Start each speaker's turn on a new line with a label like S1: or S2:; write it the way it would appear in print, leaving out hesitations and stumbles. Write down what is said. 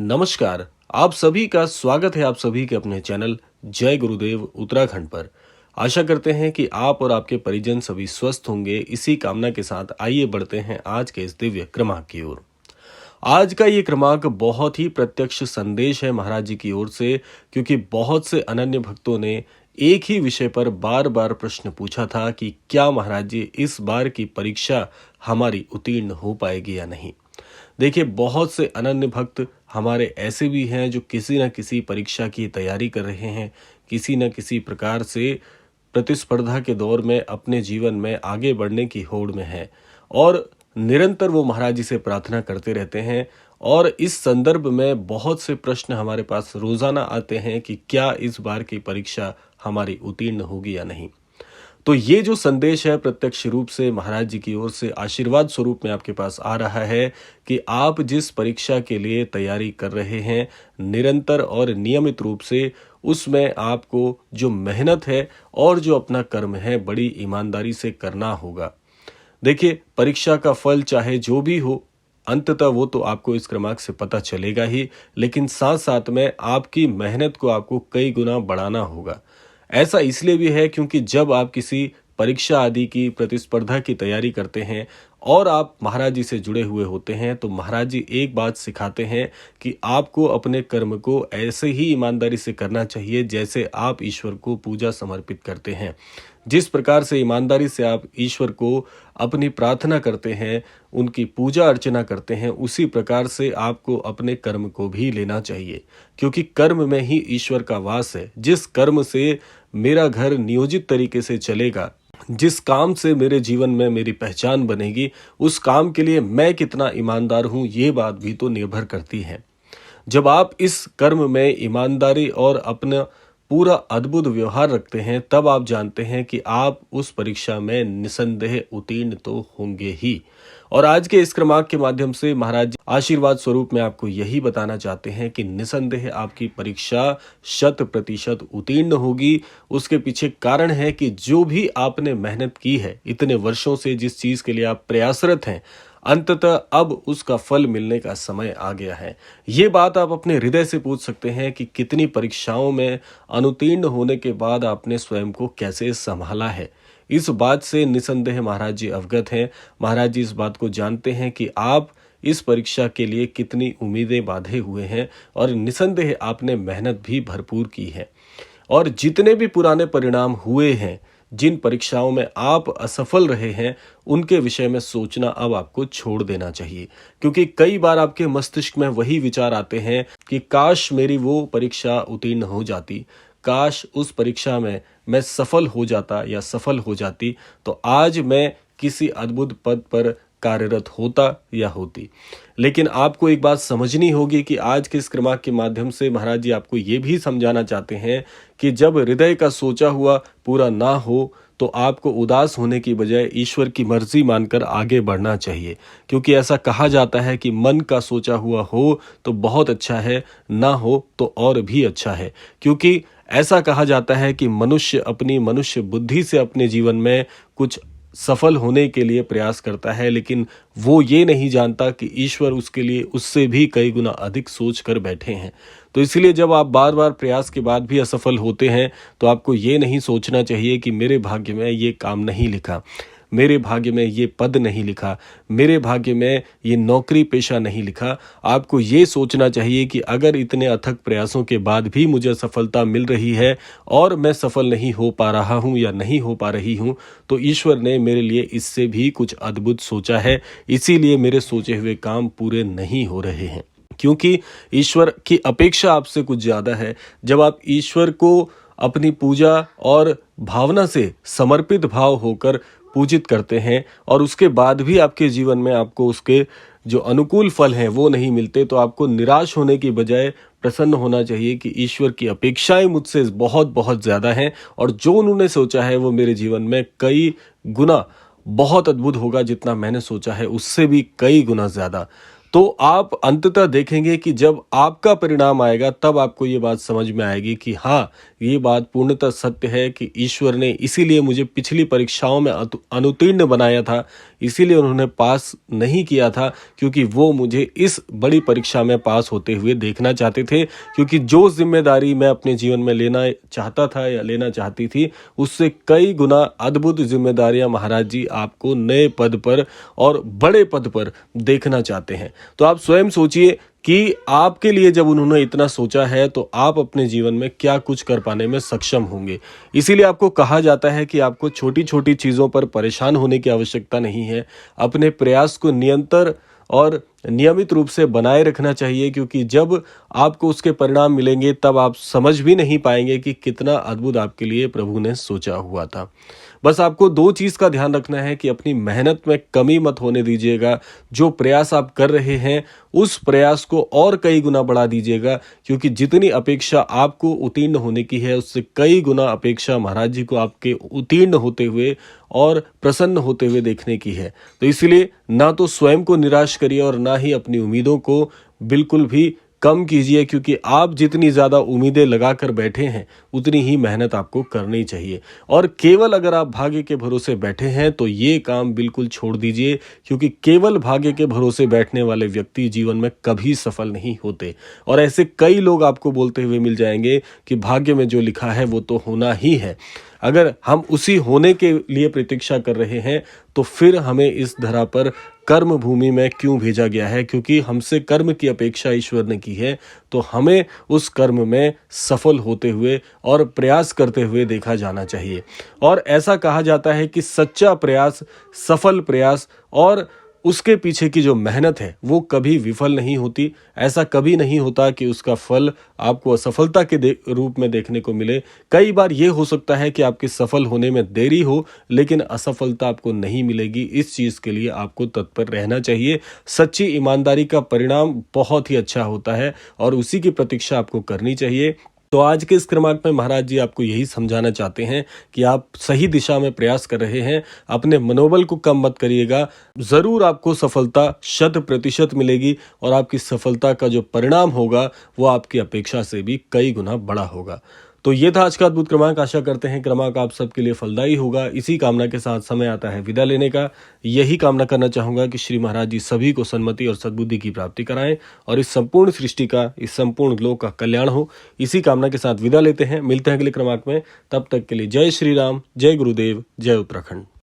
S1: नमस्कार। आप सभी का स्वागत है आप सभी के अपने चैनल जय गुरुदेव उत्तराखंड पर। आशा करते हैं कि आप और आपके परिजन सभी स्वस्थ होंगे। इसी कामना के साथ आइए बढ़ते हैं आज के इस दिव्य क्रमांक की ओर। आज का ये क्रमांक बहुत ही प्रत्यक्ष संदेश है महाराज जी की ओर से, क्योंकि बहुत से अनन्य भक्तों ने एक ही विषय पर बार बार प्रश्न पूछा था कि क्या महाराज जी इस बार की परीक्षा हमारी उत्तीर्ण हो पाएगी या नहीं। देखिए, बहुत से अनन्य भक्त हमारे ऐसे भी हैं जो किसी न किसी परीक्षा की तैयारी कर रहे हैं, किसी न किसी प्रकार से प्रतिस्पर्धा के दौर में अपने जीवन में आगे बढ़ने की होड़ में हैं और निरंतर वो महाराज जी से प्रार्थना करते रहते हैं। और इस संदर्भ में बहुत से प्रश्न हमारे पास रोजाना आते हैं कि क्या इस बार की परीक्षा हमारी उत्तीर्ण होगी या नहीं। तो ये जो संदेश है प्रत्यक्ष रूप से महाराज जी की ओर से आशीर्वाद स्वरूप में आपके पास आ रहा है कि आप जिस परीक्षा के लिए तैयारी कर रहे हैं, निरंतर और नियमित रूप से उसमें आपको जो मेहनत है और जो अपना कर्म है बड़ी ईमानदारी से करना होगा। देखिए, परीक्षा का फल चाहे जो भी हो, अंततः वो तो आपको इस क्रमांक से पता चलेगा ही, लेकिन साथ साथ में आपकी मेहनत को आपको कई गुना बढ़ाना होगा। ऐसा इसलिए भी है क्योंकि जब आप किसी परीक्षा आदि की प्रतिस्पर्धा की तैयारी करते हैं और आप महाराज जी से जुड़े हुए होते हैं, तो महाराज जी एक बात सिखाते हैं कि आपको अपने कर्म को ऐसे ही ईमानदारी से करना चाहिए जैसे आप ईश्वर को पूजा समर्पित करते हैं। जिस प्रकार से ईमानदारी से आप ईश्वर को अपनी प्रार्थना करते हैं, उनकी पूजा अर्चना करते हैं, उसी प्रकार से आपको अपने कर्म को भी लेना चाहिए, क्योंकि कर्म में ही ईश्वर का वास है। जिस कर्म से मेरा घर नियोजित तरीके से चलेगा, जिस काम से मेरे जीवन में मेरी पहचान बनेगी, उस काम के लिए मैं कितना ईमानदार हूं, ये बात भी तो निर्भर करती है। जब आप इस कर्म में ईमानदारी और अपना पूरा अद्भुत व्यवहार रखते हैं, तब आप जानते हैं कि आप उस परीक्षा में निसंदेह उत्तीर्ण तो होंगे ही। और आज के इस क्रमांक के माध्यम से महाराज जी आशीर्वाद स्वरूप में आपको यही बताना चाहते हैं कि निसंदेह आपकी परीक्षा 100% उत्तीर्ण होगी। उसके पीछे कारण है कि जो भी आपने मेहनत की है, इतने वर्षों से जिस चीज के लिए आप प्रयासरत हैं, अंततः अब उसका फल मिलने का समय आ गया है। ये बात आप अपने हृदय से पूछ सकते हैं कि कितनी परीक्षाओं में अनुत्तीर्ण होने के बाद आपने स्वयं को कैसे संभाला है। इस बात से निसंदेह महाराज जी अवगत हैं। महाराज जी इस बात को जानते हैं कि आप इस परीक्षा के लिए कितनी उम्मीदें बांधे हुए हैं और निसंदेह आपने मेहनत भी भरपूर की है। और जितने भी पुराने परिणाम हुए हैं, जिन परीक्षाओं में आप असफल रहे हैं, उनके विषय में सोचना अब आपको छोड़ देना चाहिए, क्योंकि कई बार आपके मस्तिष्क में वही विचार आते हैं कि काश मेरी वो परीक्षा उत्तीर्ण हो जाती, काश उस परीक्षा में मैं सफल हो जाता या सफल हो जाती, तो आज मैं किसी अद्भुत पद पर कार्यरत होता या होती। लेकिन आपको एक बात समझनी होगी कि आज के इस क्रमांक के माध्यम से महाराज जी आपको ये भी समझाना चाहते हैं कि जब हृदय का सोचा हुआ पूरा ना हो, तो आपको उदास होने की बजाय ईश्वर की मर्जी मानकर आगे बढ़ना चाहिए। क्योंकि ऐसा कहा जाता है कि मन का सोचा हुआ हो तो बहुत अच्छा है, ना हो तो और भी अच्छा है। क्योंकि ऐसा कहा जाता है कि मनुष्य अपनी मनुष्य बुद्धि से अपने जीवन में कुछ सफल होने के लिए प्रयास करता है, लेकिन वो ये नहीं जानता कि ईश्वर उसके लिए उससे भी कई गुना अधिक सोच कर बैठे हैं। तो इसलिए जब आप बार बार प्रयास के बाद भी असफल होते हैं, तो आपको ये नहीं सोचना चाहिए कि मेरे भाग्य में ये काम नहीं लिखा, मेरे भाग्य में ये पद नहीं लिखा, मेरे भाग्य में ये नौकरी पेशा नहीं लिखा। आपको ये सोचना चाहिए कि अगर इतने अथक प्रयासों के बाद भी मुझे सफलता मिल रही है और मैं सफल नहीं हो पा रहा हूँ या नहीं हो पा रही हूँ, तो ईश्वर ने मेरे लिए इससे भी कुछ अद्भुत सोचा है, इसीलिए मेरे सोचे हुए काम पूरे नहीं हो रहे हैं। क्योंकि ईश्वर की अपेक्षा आपसे कुछ ज्यादा है। जब आप ईश्वर को अपनी पूजा और भावना से समर्पित भाव होकर पूजित करते हैं और उसके बाद भी आपके जीवन में आपको उसके जो अनुकूल फल हैं वो नहीं मिलते, तो आपको निराश होने की बजाय प्रसन्न होना चाहिए कि ईश्वर की अपेक्षाएं मुझसे बहुत बहुत ज्यादा हैं और जो उन्होंने सोचा है वो मेरे जीवन में कई गुना बहुत अद्भुत होगा। जितना मैंने सोचा है उससे भी कई गुना ज्यादा। तो आप अंततः देखेंगे कि जब आपका परिणाम आएगा, तब आपको ये बात समझ में आएगी कि हाँ, ये बात पूर्णतः सत्य है कि ईश्वर ने इसीलिए मुझे पिछली परीक्षाओं में अनुत्तीर्ण बनाया था, इसीलिए उन्होंने पास नहीं किया था, क्योंकि वो मुझे इस बड़ी परीक्षा में पास होते हुए देखना चाहते थे। क्योंकि जो जिम्मेदारी मैं अपने जीवन में लेना चाहता था या लेना चाहती थी, उससे कई गुना अद्भुत जिम्मेदारियां महाराज जी आपको नए पद पर और बड़े पद पर देखना चाहते हैं। तो आप स्वयं सोचिए कि आपके लिए जब उन्होंने इतना सोचा है तो आप अपने जीवन में क्या कुछ कर पाने में सक्षम होंगे। इसीलिए आपको कहा जाता है कि आपको छोटी छोटी चीज़ों पर परेशान होने की आवश्यकता नहीं है। अपने प्रयास को निरंतर और नियमित रूप से बनाए रखना चाहिए, क्योंकि जब आपको उसके परिणाम मिलेंगे तब आप समझ भी नहीं पाएंगे कि कितना अद्भुत आपके लिए प्रभु ने सोचा हुआ था। बस आपको दो चीज़ का ध्यान रखना है कि अपनी मेहनत में कमी मत होने दीजिएगा। जो प्रयास आप कर रहे हैं उस प्रयास को और कई गुना बढ़ा दीजिएगा, क्योंकि जितनी अपेक्षा आपको उत्तीर्ण होने की है उससे कई गुना अपेक्षा महाराज जी को आपके उत्तीर्ण होते हुए और प्रसन्न होते हुए देखने की है। तो इसलिए ना तो स्वयं को निराश करिए और ना ही अपनी उम्मीदों को बिल्कुल भी कम कीजिए, क्योंकि आप जितनी ज़्यादा उम्मीदें लगाकर बैठे हैं उतनी ही मेहनत आपको करनी चाहिए। और केवल अगर आप भाग्य के भरोसे बैठे हैं तो ये काम बिल्कुल छोड़ दीजिए, क्योंकि केवल भाग्य के भरोसे बैठने वाले व्यक्ति जीवन में कभी सफल नहीं होते। और ऐसे कई लोग आपको बोलते हुए मिल जाएंगे कि भाग्य में जो लिखा है वो तो होना ही है। अगर हम उसी होने के लिए प्रतीक्षा कर रहे हैं तो फिर हमें इस धरा पर कर्म भूमि में क्यों भेजा गया है? क्योंकि हमसे कर्म की अपेक्षा ईश्वर ने की है, तो हमें उस कर्म में सफल होते हुए और प्रयास करते हुए देखा जाना चाहिए। और ऐसा कहा जाता है कि सच्चा प्रयास, सफल प्रयास और उसके पीछे की जो मेहनत है वो कभी विफल नहीं होती। ऐसा कभी नहीं होता कि उसका फल आपको असफलता के रूप में देखने को मिले। कई बार ये हो सकता है कि आपके सफल होने में देरी हो, लेकिन असफलता आपको नहीं मिलेगी। इस चीज़ के लिए आपको तत्पर रहना चाहिए। सच्ची ईमानदारी का परिणाम बहुत ही अच्छा होता है और उसी की प्रतीक्षा आपको करनी चाहिए। तो आज के इस क्रमांक में महाराज जी आपको यही समझाना चाहते हैं कि आप सही दिशा में प्रयास कर रहे हैं। अपने मनोबल को कम मत करिएगा। ज़रूर आपको सफलता 100% मिलेगी और आपकी सफलता का जो परिणाम होगा वो आपकी अपेक्षा से भी कई गुना बड़ा होगा। तो ये था आज का अद्भुत क्रमांक। आशा करते हैं क्रमांक आप सबके लिए फलदायी होगा। इसी कामना के साथ समय आता है विदा लेने का। यही कामना करना चाहूँगा कि श्री महाराज जी सभी को सन्मति और सद्बुद्धि की प्राप्ति कराएं और इस संपूर्ण सृष्टि का, इस संपूर्ण लोक का कल्याण हो। इसी कामना के साथ विदा लेते हैं। मिलते हैं अगले क्रमांक में। तब तक के लिए जय श्री राम, जय गुरुदेव, जय उत्तराखंड।